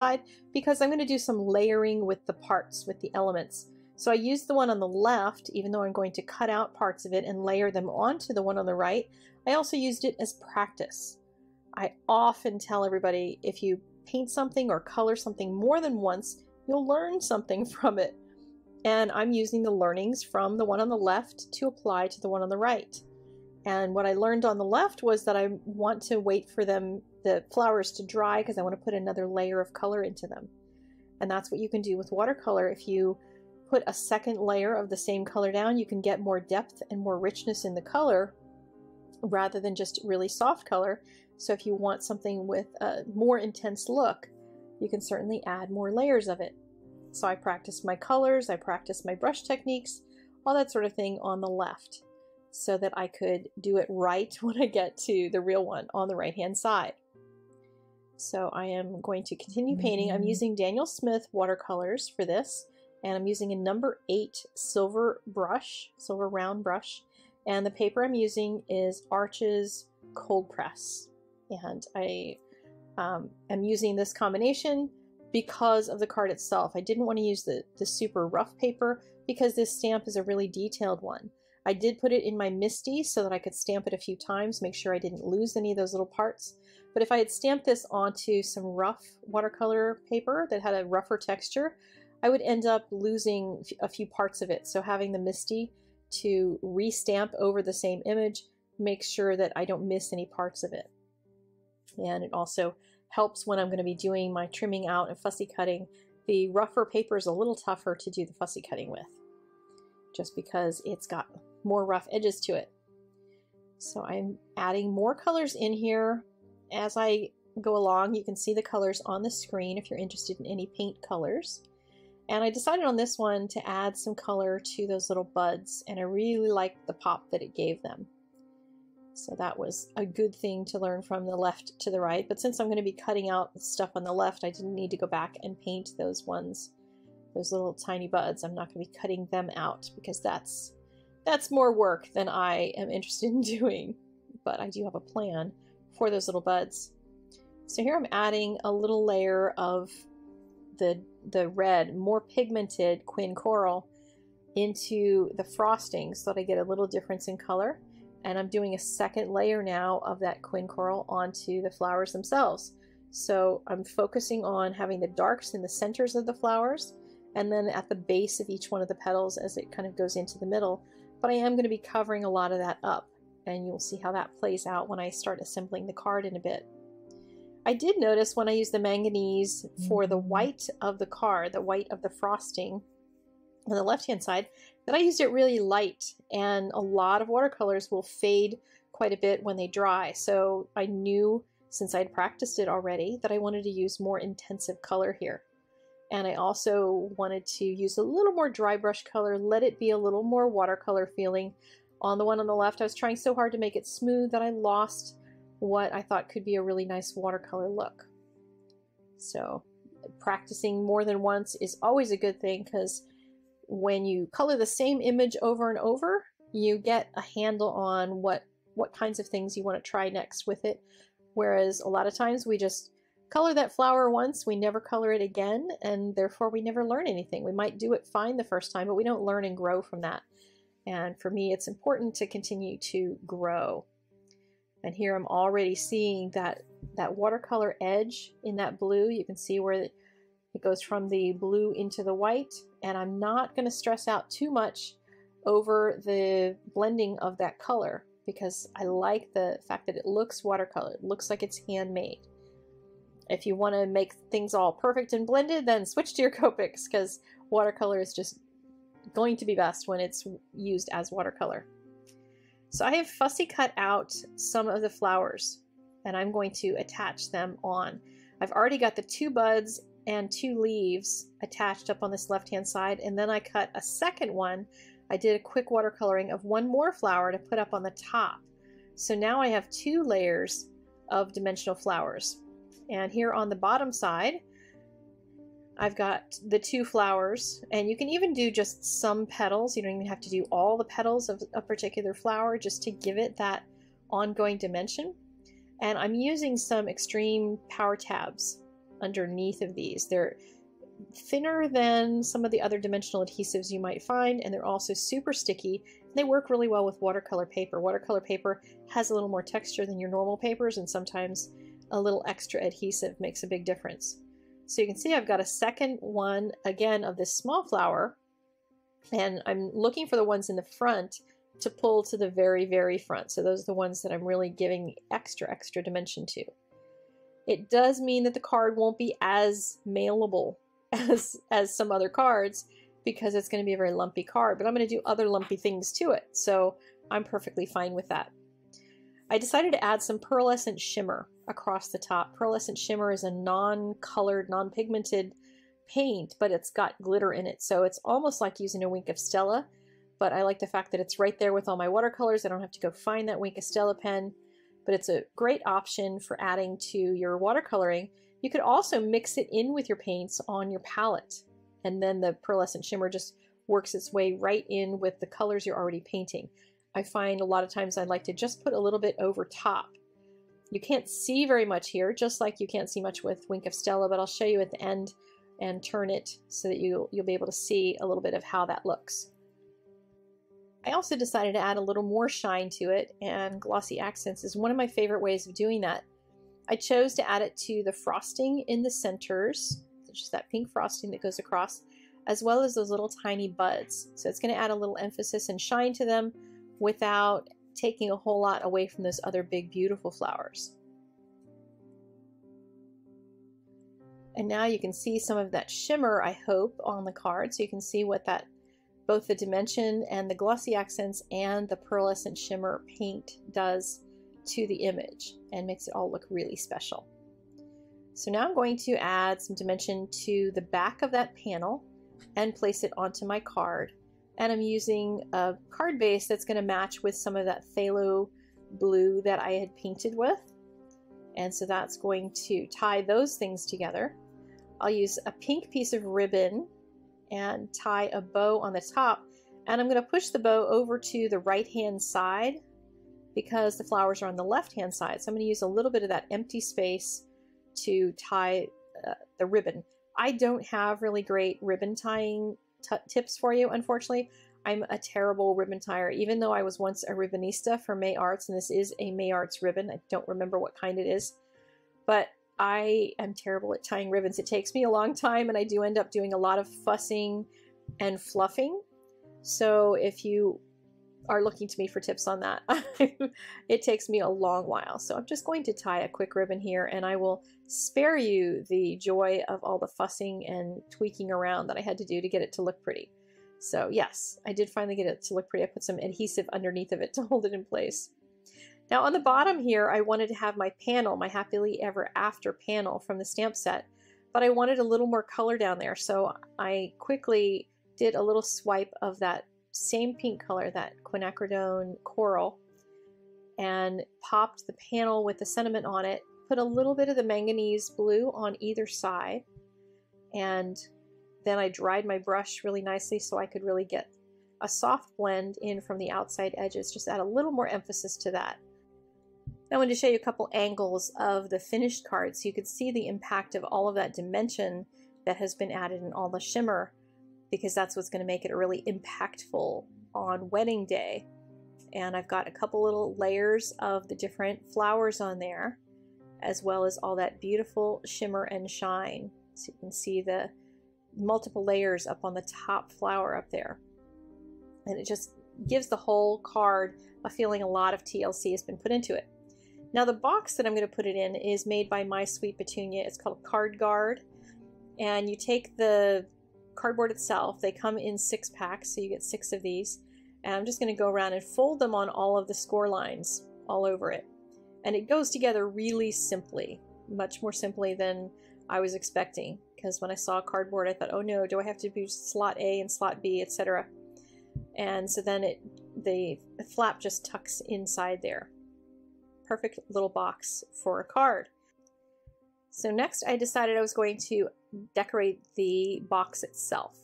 side because I'm going to do some layering with the parts, with the elements. So I used the one on the left, even though I'm going to cut out parts of it and layer them onto the one on the right. I also used it as practice. I often tell everybody, if you paint something or color something more than once, you'll learn something from it. And I'm using the learnings from the one on the left to apply to the one on the right. And what I learned on the left was that I want to wait for the flowers to dry because I want to put another layer of color into them. And that's what you can do with watercolor. If you put a second layer of the same color down, you can get more depth and more richness in the color rather than just really soft color. So if you want something with a more intense look, you can certainly add more layers of it. So I practiced my colors, I practiced my brush techniques, all that sort of thing on the left, so that I could do it right when I get to the real one on the right hand side. So I am going to continue painting. I'm using Daniel Smith watercolors for this, and I'm using a number 8 silver brush, silver round brush, and the paper I'm using is Arches Cold Press. And I am using this combination because of the card itself. I didn't want to use the super rough paper because this stamp is a really detailed one. I did put it in my MISTI so that I could stamp it a few times, make sure I didn't lose any of those little parts. But if I had stamped this onto some rough watercolor paper that had a rougher texture, I would end up losing a few parts of it. So having the MISTI to re-stamp over the same image makes sure that I don't miss any parts of it. And it also helps when I'm going to be doing my trimming out and fussy cutting. The rougher paper is a little tougher to do the fussy cutting with, just because it's got more rough edges to it. So I'm adding more colors in here as I go along. You can see the colors on the screen if you're interested in any paint colors. And I decided on this one to add some color to those little buds, and I really liked the pop that it gave them. So that was a good thing to learn from the left to the right. But since I'm going to be cutting out stuff on the left, I didn't need to go back and paint those ones, those little tiny buds. I'm not going to be cutting them out because that's more work than I am interested in doing. But I do have a plan for those little buds. So here I'm adding a little layer of the red, more pigmented Quin Coral into the frosting so that I get a little difference in color. And I'm doing a second layer now of that Quin Coral onto the flowers themselves. So I'm focusing on having the darks in the centers of the flowers and then at the base of each one of the petals as it kind of goes into the middle. But I am going to be covering a lot of that up, and you'll see how that plays out when I start assembling the card in a bit. I did notice when I used the manganese for the white of the card, the white of the frosting on the left-hand side, that I used it really light, and a lot of watercolors will fade quite a bit when they dry. So I knew, since I'd practiced it already, that I wanted to use more intensive color here. And I also wanted to use a little more dry brush color, let it be a little more watercolor feeling. On the one on the left, I was trying so hard to make it smooth that I lost what I thought could be a really nice watercolor look. So practicing more than once is always a good thing, because when you color the same image over and over, you get a handle on what kinds of things you want to try next with it. Whereas a lot of times we just color that flower once, we never color it again, and therefore we never learn anything. We might do it fine the first time, but we don't learn and grow from that. And for me, it's important to continue to grow. And here I'm already seeing that watercolor edge in that blue. You can see where it goes from the blue into the white, and I'm not going to stress out too much over the blending of that color because I like the fact that it looks watercolor. It looks like it's handmade. If you want to make things all perfect and blended, then switch to your Copics, because watercolor is just going to be best when it's used as watercolor. So I have fussy cut out some of the flowers, and I'm going to attach them on. I've already got the 2 buds and 2 leaves attached up on this left-hand side, and then I cut a second one. I did a quick watercoloring of 1 more flower to put up on the top. So now I have 2 layers of dimensional flowers. And here on the bottom side, I've got the 2 flowers, and you can even do just some petals. You don't even have to do all the petals of a particular flower just to give it that ongoing dimension. And I'm using some extreme power tabs underneath of these. They're thinner than some of the other dimensional adhesives you might find, and they're also super sticky. They work really well with watercolor paper. Watercolor paper has a little more texture than your normal papers, and sometimes a little extra adhesive makes a big difference. So you can see I've got a second one again of this small flower, and I'm looking for the ones in the front to pull to the very, very front. So those are the ones that I'm really giving extra dimension to. It does mean that the card won't be as mailable as some other cards, because it's going to be a very lumpy card, but I'm going to do other lumpy things to it, so I'm perfectly fine with that. I decided to add some pearlescent shimmer across the top. Pearlescent shimmer is a non-colored, non-pigmented paint, but it's got glitter in it, so it's almost like using a Wink of Stella, but I like the fact that it's right there with all my watercolors. I don't have to go find that Wink of Stella pen, but it's a great option for adding to your watercoloring. You could also mix it in with your paints on your palette, and then the pearlescent shimmer just works its way right in with the colors you're already painting. I find a lot of times I like to just put a little bit over top. You can't see very much here, just like you can't see much with Wink of Stella, but I'll show you at the end and turn it so that you'll be able to see a little bit of how that looks. I also decided to add a little more shine to it, and glossy accents is one of my favorite ways of doing that. I chose to add it to the frosting in the centers, just that pink frosting that goes across, as well as those little tiny buds. So it's going to add a little emphasis and shine to them without taking a whole lot away from those other big, beautiful flowers. And now you can see some of that shimmer, I hope, on the card. So you can see what that, both the dimension and the glossy accents and the pearlescent shimmer paint does to the image, and makes it all look really special. So now I'm going to add some dimension to the back of that panel and place it onto my card. And I'm using a card base that's going to match with some of that phthalo blue that I had painted with. And so that's going to tie those things together. I'll use a pink piece of ribbon and tie a bow on the top. And I'm going to push the bow over to the right-hand side because the flowers are on the left-hand side. So I'm going to use a little bit of that empty space to tie the ribbon. I don't have really great ribbon tying tips for you, unfortunately. I'm a terrible ribbon tyer, even though I was once a ribbonista for May Arts, and this is a May Arts ribbon. I don't remember what kind it is, but I am terrible at tying ribbons. It takes me a long time, and I do end up doing a lot of fussing and fluffing. So if you are looking to me for tips on that, it takes me a long while. So I'm just going to tie a quick ribbon here, and I will spare you the joy of all the fussing and tweaking around that I had to do to get it to look pretty. So yes, I did finally get it to look pretty. I put some adhesive underneath of it to hold it in place. Now on the bottom here, I wanted to have my panel, my Happily Ever After panel from the stamp set, but I wanted a little more color down there. So I quickly did a little swipe of that same pink color, that quinacridone coral, and popped the panel with the sentiment on it, put a little bit of the manganese blue on either side, and then I dried my brush really nicely so I could really get a soft blend in from the outside edges, just add a little more emphasis to that. I wanted to show you a couple angles of the finished card so you could see the impact of all of that dimension that has been added in all the shimmer, because that's what's going to make it really impactful on wedding day. And I've got a couple little layers of the different flowers on there, as well as all that beautiful shimmer and shine. So you can see the multiple layers up on the top flower up there. And it just gives the whole card a feeling a lot of TLC has been put into it. Now the box that I'm going to put it in is made by My Sweet Petunia. It's called Card Guard. And you take the cardboard itself, they come in 6 packs, so you get 6 of these, and I'm just going to go around and fold them on all of the score lines all over it, and it goes together really simply, much more simply than I was expecting, because when I saw cardboard I thought, oh no, do I have to do slot A and slot B, etc. And so then the flap just tucks inside there. Perfect little box for a card. So next I decided I was going to decorate the box itself,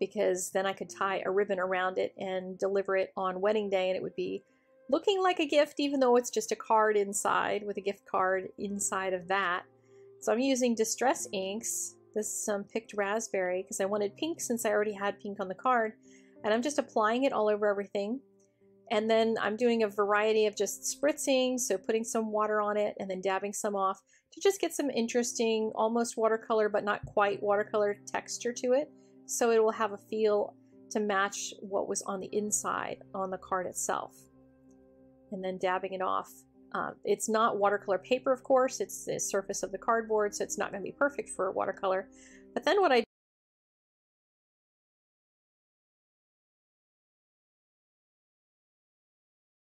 because then I could tie a ribbon around it and deliver it on wedding day, and it would be looking like a gift, even though it's just a card inside with a gift card inside of that. So I'm using Distress inks. This is some picked raspberry because I wanted pink since I already had pink on the card. And I'm just applying it all over everything. And then I'm doing a variety of just spritzing, so putting some water on it and then dabbing some off to just get some interesting, almost watercolor, but not quite watercolor texture to it. So it will have a feel to match what was on the inside on the card itself. And then dabbing it off. It's not watercolor paper, of course. It's the surface of the cardboard, so it's not going to be perfect for watercolor. But then what I